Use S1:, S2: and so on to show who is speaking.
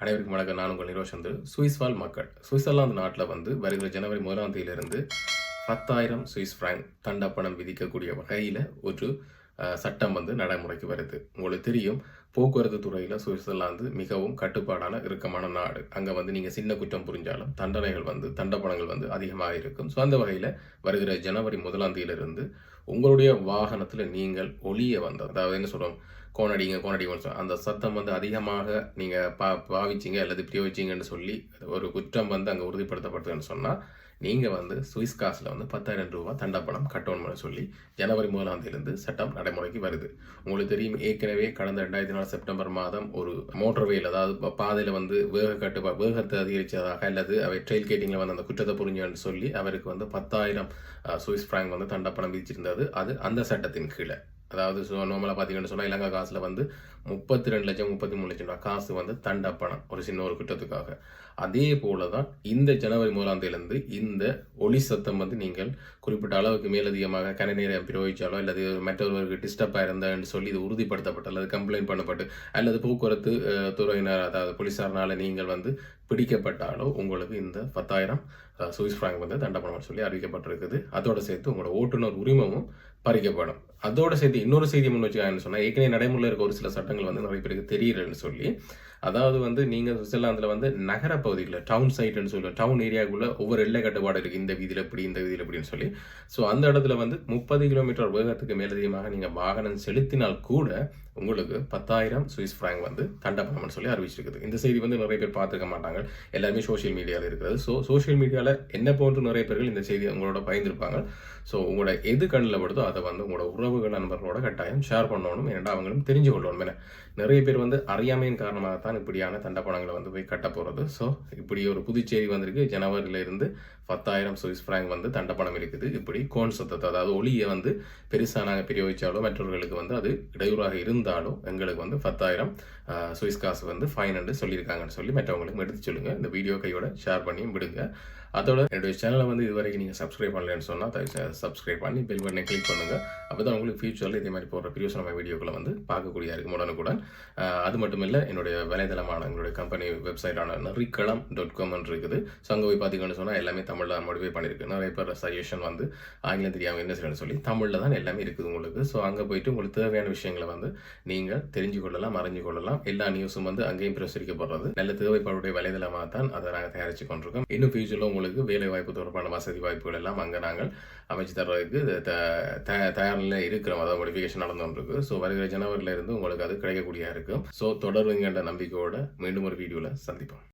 S1: அனைவருக்கும் வணக்கம். நான் உங்கள் நிரோஷ். சுவிஸ் வாழ் மக்கள் சுவிட்சர்லாந்து நாட்டில் வருகிற ஜனவரி 1ஆம் தேதியிலிருந்து 10,000 சுவிஸ் பிராங்க் தண்டப்பணம் விதிக்கக்கூடிய வகையில் ஒரு சட்டம் நடைமுறைக்கு வருது. உங்களுக்கு தெரியும், போக்குவரத்து துறையில் சுவிட்சர்லாந்து மிகவும் கட்டுப்பாடான இறுக்கமான நாடு. அங்கே நீங்கள் சின்ன குற்றம் புரிஞ்சாலும் தண்டப்பணங்கள் அதிகமாக இருக்கும். ஸோ அந்த வகையில் வருகிற ஜனவரி 1ஆம் தேதியிலிருந்து உங்களுடைய வாகனத்தில் நீங்கள் ஒளிய அதாவது என்ன சொல்கிறோம், கோனடிங்க அந்த சத்தம் அதிகமாக நீங்கள் பாவிச்சிங்க அல்லது பிரயோகிச்சிங்கன்னு சொல்லி ஒரு குற்றம் அங்கே உறுதிப்படுத்தப்படுதுன்னு சொன்னால் நீங்கள் சுவிஸ் காசில் 10,000 ரூபா தண்டப்பணம் கட்டணும்னு சொல்லி ஜனவரி 1ஆம் தேதியிலிருந்து சட்டம் நடைமுறைக்கு வருது. உங்களுக்கு தெரியும், ஏற்கனவே கடந்த 2004 செப்டம்பர் மாதம் ஒரு மோட்டர்வேயில், அதாவது பாதையில் வேகத்தை அதிகரித்ததாக அல்லது அவை ட்ரெயில் கேட்டிங்கில் அந்த குற்றத்தை புரிஞ்சுன்னு சொல்லி அவருக்கு 10,000 சுவிஸ் பிராங்க் தண்டப்பணம் விதிச்சிருந்தது. அது அந்த சட்டத்தின் கீழே. அதாவது நார்மலாக பார்த்தீங்கன்னு சொன்னால் இலங்கை காசில் 32 லட்சம் 33 லட்சம் ரூபா காசு தண்டப்பணம் ஒரு சின்ன ஒரு குற்றத்துக்காக. அதே போல தான் இந்த ஜனவரி 1ஆம் தேதியிலிருந்து இந்த ஒளி சத்தம் நீங்கள் குறிப்பிட்ட அளவுக்கு மேலதிகமாக கனநேரம் பிரயோகிச்சாலோ அல்லது மற்றொருவருக்கு டிஸ்டர்பாக இருந்தான்னு சொல்லி இது உறுதிப்படுத்தப்பட்டு அல்லது கம்ப்ளைண்ட் பண்ணப்பட்டு அல்லது போக்குவரத்து துறையினர் அதாவது போலீஸார்னால நீங்கள் பிடிக்கப்பட்டாலோ உங்களுக்கு இந்த 10,000 சுவிஸ் பிராங்க் தண்டப்பணம் சொல்லி அறிவிக்கப்பட்டிருக்குது. அதோட சேர்த்து உங்களோட ஓட்டுநர் உரிமமும் பறிக்கப்படும். அதோட சேர்த்து இன்னொரு செய்தி முன் வச்சுக்காங்கன்னு சொன்னால், ஏற்கனவே நடைமுறையில் இருக்க ஒரு சில சட்டங்கள் நிறைய பேருக்கு தெரியலன்னு சொல்லி, அதாவது நீங்கள் சுவிட்சர்லாந்தில் நகர பகுதிகளில் டவுன் சைட்னு சொல்லுவோம், டவுன் ஏரியாவுக்குள்ள ஒவ்வொரு எல்லை கட்டுப்பாடு இருக்குது, இந்த வீதியில் இப்படி இந்த வீதியில் இப்படின்னு சொல்லி. ஸோ அந்த இடத்துல 30 கிலோமீட்டர் வேகத்துக்கு மேலதிகமாக நீங்கள் வாகனம் செலுத்தினால் கூட உங்களுக்கு 10,000 சுவிஸ் பிராங்க் தண்டப்பணம்னு சொல்லி அறிவிச்சிருக்குது. இந்த செய்தி நிறைய பேர் பார்த்துக்க மாட்டாங்க, எல்லாருமே சோஷியல் மீடியாவில் இருக்கிறது. ஸோ சோஷியல் மீடியாவில் என்ன போன்று நிறைய பேர்கள் இந்த செய்தி உங்களோட பயந்துருப்பாங்க. ஸோ உங்களோட எது கண்ணில் படுதோ அதை உங்களோட உறவுகள் நண்பர்களோட கட்டாயம் ஷேர் பண்ணணும், ஏன்னா அவங்களும் தெரிஞ்சு கொள்ளணும். ஏன்னா நிறைய பேர் அறியாமையின் காரணமாக தான் இப்படியான தண்டப்பணங்களை போய் கட்ட போகிறது. ஸோ இப்படி ஒரு புதுச்சேரி வந்திருக்கு. ஜனவரியிலிருந்து 10,000 சுவிஸ் பிராங்க் தண்டப்பணம் இருக்குது. இப்படி கோன் சத்தத்தை, அதாவது ஒளியை பெருசாக நாங்கள் பிரயோகிச்சாலோ மற்றவர்களுக்கு அது இடையூறாக இருந்தாலோ எங்களுக்கு 10,000 சுவிஸ் காசு ஃபைன் என்று சொல்லியிருக்காங்கன்னு சொல்லி மற்றவங்களுக்கு எடுத்து சொல்லுங்கள். இந்த வீடியோ கையோட ஷேர் பண்ணி விடுங்க. அதோட என்னுடைய சேனலை இதுவரைக்கும் நீங்கள் சப்ஸ்கிரைப் பண்ணலன்னு சொன்னால் சப்ஸ்கிரைப் பண்ணி பெல் பட்டனை கிளிக் பண்ணுங்கள். அப்போ தான் உங்களுக்கு ஃபியூச்சரில் இதே மாதிரி போடுற பிரியோசனமான வீடியோக்களை பார்க்கக்கூடிய இருக்கும் உடனுக்குடன். அது மட்டும் இல்லை, என்னுடைய வலைதளமான எங்களுடைய கம்பெனி வெப்சைட்டான நரிக்களம்.com இருக்குது. ஸோ அங்கே போய் பார்த்தீங்கன்னு சொன்னால் எல்லாமே தமிழில் மோடிஃபை பண்ணியிருக்கு. நிறைய பேர் சஜஷன் ஆங்கிலம் தெரியாமல் என்ன செய்யணும்னு சொல்லி தமிழில் தான் எல்லாமே இருக்குது உங்களுக்கு. ஸோ அங்கே போயிட்டு உங்களுக்கு தேவையான விஷயங்களை நீங்கள் தெரிஞ்சு கொள்ளலாம், அறிஞ்சு கொள்ளலாம். எல்லா நியூஸும் அங்கேயும் பிரசுரிக்கப்படுறது. நல்ல தேவைப்பாடுடைய வலைதளமாக தான் அதை நாங்கள் தயாரித்து கொண்டிருக்கோம். இன்னும் ஃபியூச்சரில் உங்களுக்கு வேலை வாய்ப்பு தொடர்பான வசதி வாய்ப்புகள் எல்லாம் அங்கே நாங்கள் அமைச்சு தர்றதுக்கு தயாரில் இருக்கிறோம். அதாவது மோடிஃபிகேஷன் நடந்துருக்கு. ஸோ வருகிற ஜனவரியிலிருந்து உங்களுக்கு அது கிடைக்கக்கூடிய இருக்கும். ஸோ தொடர்வுங்கிற நம்பிக்கையோட மீண்டும் ஒரு வீடியோவில் சந்திப்போம்.